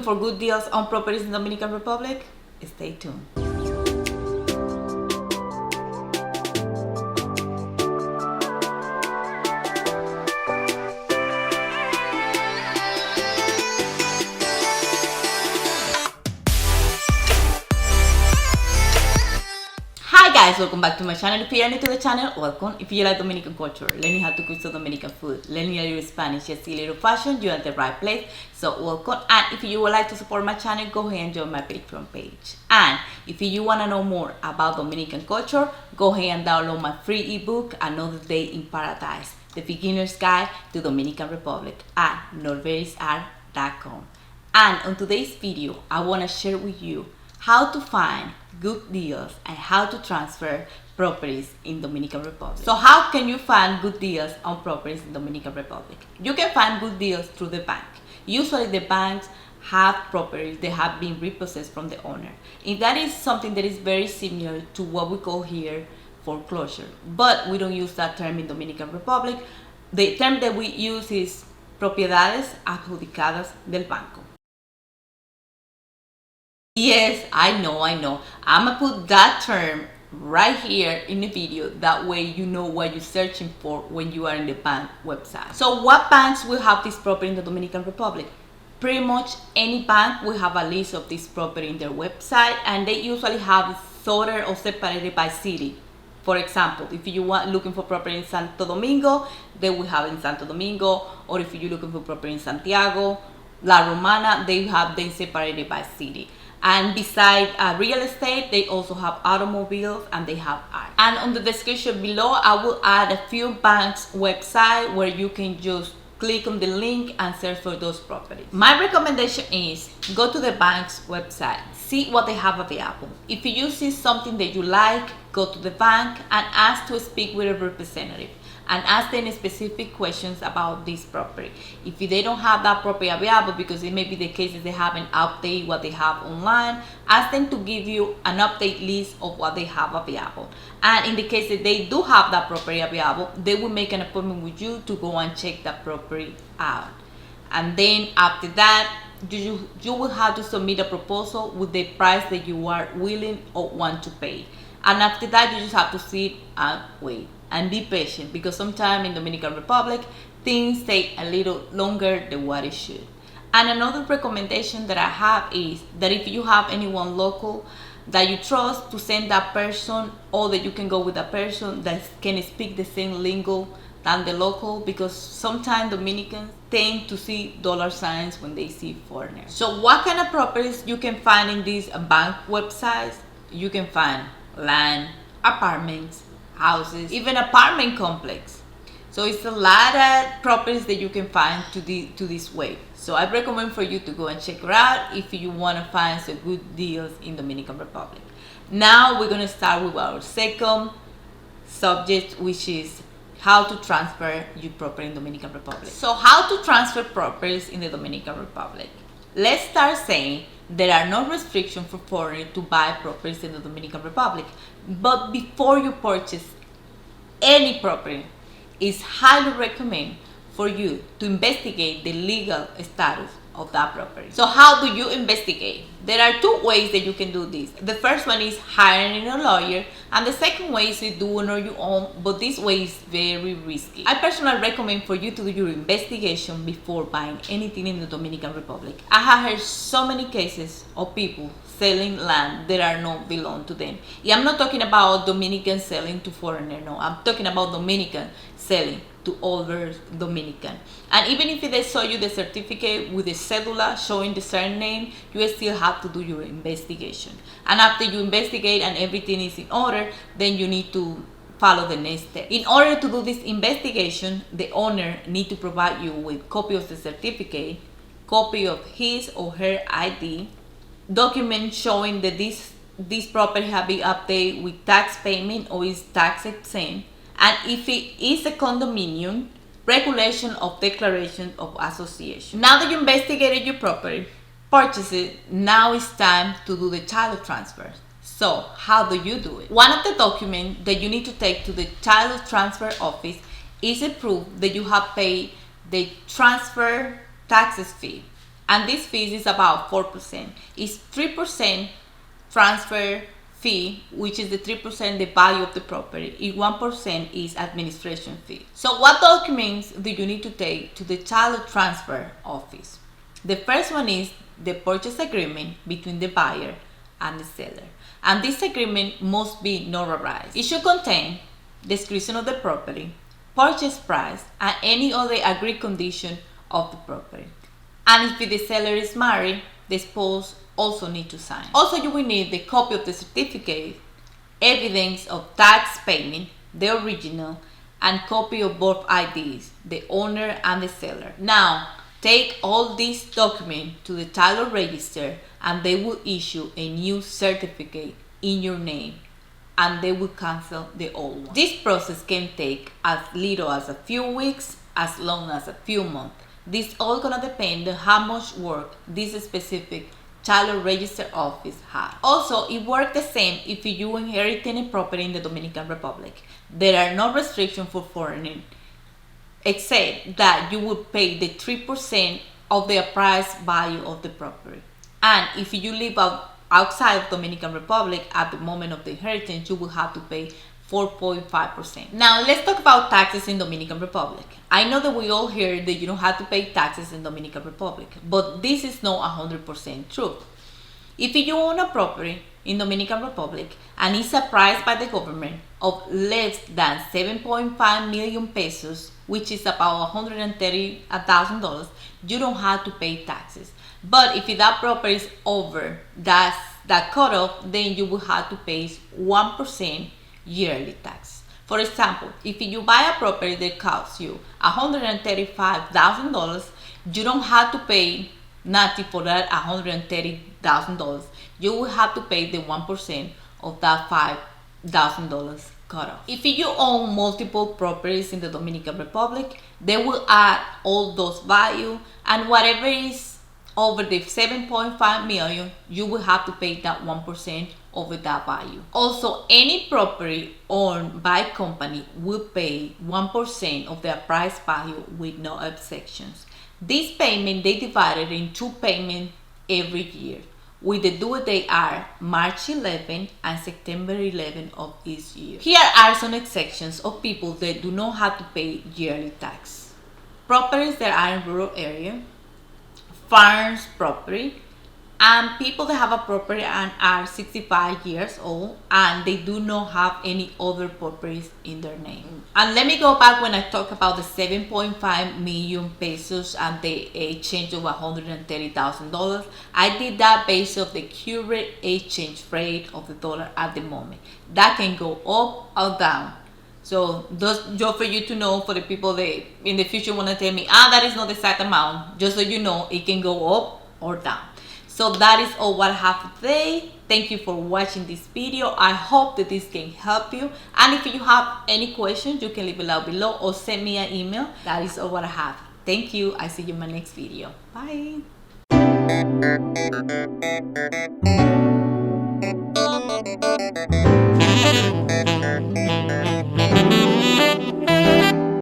for good deals on properties in the Dominican Republic? Stay tuned. Hi guys, welcome back to my channel. If you are new to the channel, welcome. If you like Dominican culture, learning how to cook some Dominican food, learning a little Spanish, just a little fashion, you're at the right place. So welcome. And if you would like to support my channel, go ahead and join my Patreon page. And if you want to know more about Dominican culture, go ahead and download my free ebook, Another Day in Paradise, The Beginner's Guide to Dominican Republic at norverisart.com. And on today's video, I want to share with you how to find good deals and how to transfer properties in Dominican Republic. So how can you find good deals on properties in Dominican Republic? You can find good deals through the bank. Usually the banks have properties that have been repossessed from the owner. And that is something that is very similar to what we call here foreclosure. But we don't use that term in Dominican Republic. The term that we use is propiedades adjudicadas del banco. Yes, I know. I'm gonna put that term right here in the video. That way you know what you're searching for when you are in the bank website. So what banks will have this property in the Dominican Republic? Pretty much any bank will have a list of this property in their website, and they usually have it sorted or separated by city. For example, if you want looking for property in Santo Domingo, they will have it in Santo Domingo. Or if you're looking for property in Santiago, La Romana, they have them separated by city. And beside real estate, they also have automobiles and they have art. And on the description below, I will add a few banks' website where you can just click on the link and search for those properties. My recommendation is go to the bank's website, see what they have available. If you see something that you like, go to the bank and ask to speak with a representative and ask them specific questions about this property. If they don't have that property available, because it may be the case that they haven't updated what they have online, ask them to give you an update list of what they have available. And in the case that they do have that property available, they will make an appointment with you to go and check that property out. And then after that, you will have to submit a proposal with the price that you are willing or want to pay. And after that, you just have to sit and wait and be patient, because sometimes in Dominican Republic things take a little longer than what it should. And another recommendation that I have is that if you have anyone local that you trust, to send that person, or that you can go with a person that can speak the same lingo than the local, because sometimes Dominicans tend to see dollar signs when they see foreigners. So what kind of properties you can find in these bank websites? You can find land, apartments, houses, even apartment complex. So it's a lot of properties that you can find to this way. So I recommend for you to go and check it out if you want to find some good deals in Dominican Republic. Now we're going to start with our second subject, which is how to transfer your property in Dominican Republic. So how to transfer properties in the Dominican Republic? Let's start saying there are no restrictions for foreigners to buy properties in the Dominican Republic. But before you purchase any property, it's highly recommended for you to investigate the legal status of that property. So how do you investigate? There are two ways that you can do this. The first one is hiring a lawyer, and the second way is to do it on your own, but this way is very risky. I personally recommend for you to do your investigation before buying anything in the Dominican Republic. I have heard so many cases of people selling land that are not belong to them. Yeah, I'm not talking about Dominicans selling to foreigners, no. I'm talking about Dominican selling to other Dominican. And even if they show you the certificate with the cedula showing the surname, you still have to do your investigation. And after you investigate and everything is in order, then you need to follow the next step. In order to do this investigation, the owner need to provide you with copy of the certificate, copy of his or her ID, document showing that this property have been updated with tax payment or is tax exempt, and if it is a condominium, regulation of declaration of association. Now that you investigated your property, purchase it, now it's time to do the title transfer. So how do you do it? One of the documents that you need to take to the title transfer office is a proof that you have paid the transfer taxes fee. and this fee is about 4%. It's 3% transfer fee, which is the 3% the value of the property, and 1% is administration fee. So what documents do you need to take to the title transfer office? The first one is the purchase agreement between the buyer and the seller, and this agreement must be notarized. It should contain description of the property, purchase price, and any other agreed condition of the property. And if the seller is married, the spouse also need to sign. Also, you will need the copy of the certificate, evidence of tax payment, the original, and copy of both IDs, the owner and the seller. Now, take all these documents to the title register and they will issue a new certificate in your name and they will cancel the old one. This process can take as little as a few weeks, as long as a few months. This all gonna depend on how much work this specific title register office has. Also, it works the same if you inherit any property in the Dominican Republic. There are no restrictions for foreigners, except that you will pay the 3% of the appraised value of the property. And if you live outside of Dominican Republic at the moment of the inheritance, you will have to pay 4.5%. Now let's talk about taxes in Dominican Republic. I know that we all hear that you don't have to pay taxes in Dominican Republic, but this is not 100% true. If you own a property in Dominican Republic and it's appraised by the government of less than 7.5 million pesos, which is about $130,000, you don't have to pay taxes. But if that property is over that cutoff, then you will have to pay 1% yearly tax. For example, if you buy a property that costs you $135,000, you don't have to pay nothing for that $130,000. You will have to pay the 1% of that $5,000 cutoff. If you own multiple properties in the Dominican Republic, they will add all those value, and whatever is over the 7.5 million, you will have to pay that 1% over that value. Also, any property owned by a company will pay 1% of their price value with no exceptions. This payment, they divided in 2 payments every year, with the due date are March 11 and September 11 of each year. Here are some exceptions of people that do not have to pay yearly tax. Properties that are in rural area, farms property, and people that have a property and are 65 years old and they do not have any other properties in their name. And let me go back when I talk about the 7.5 million pesos and the exchange of $130,000. I did that based on the current exchange rate of the dollar at the moment. That can go up or down. So just for you to know, for the people that in the future want to tell me, that is not the exact amount, just so you know, it can go up or down. So that is all what I have for today. Thank you for watching this video. I hope that this can help you. And if you have any questions, you can leave it down below or send me an email. That is all what I have. Thank you. I see you in my next video. Bye.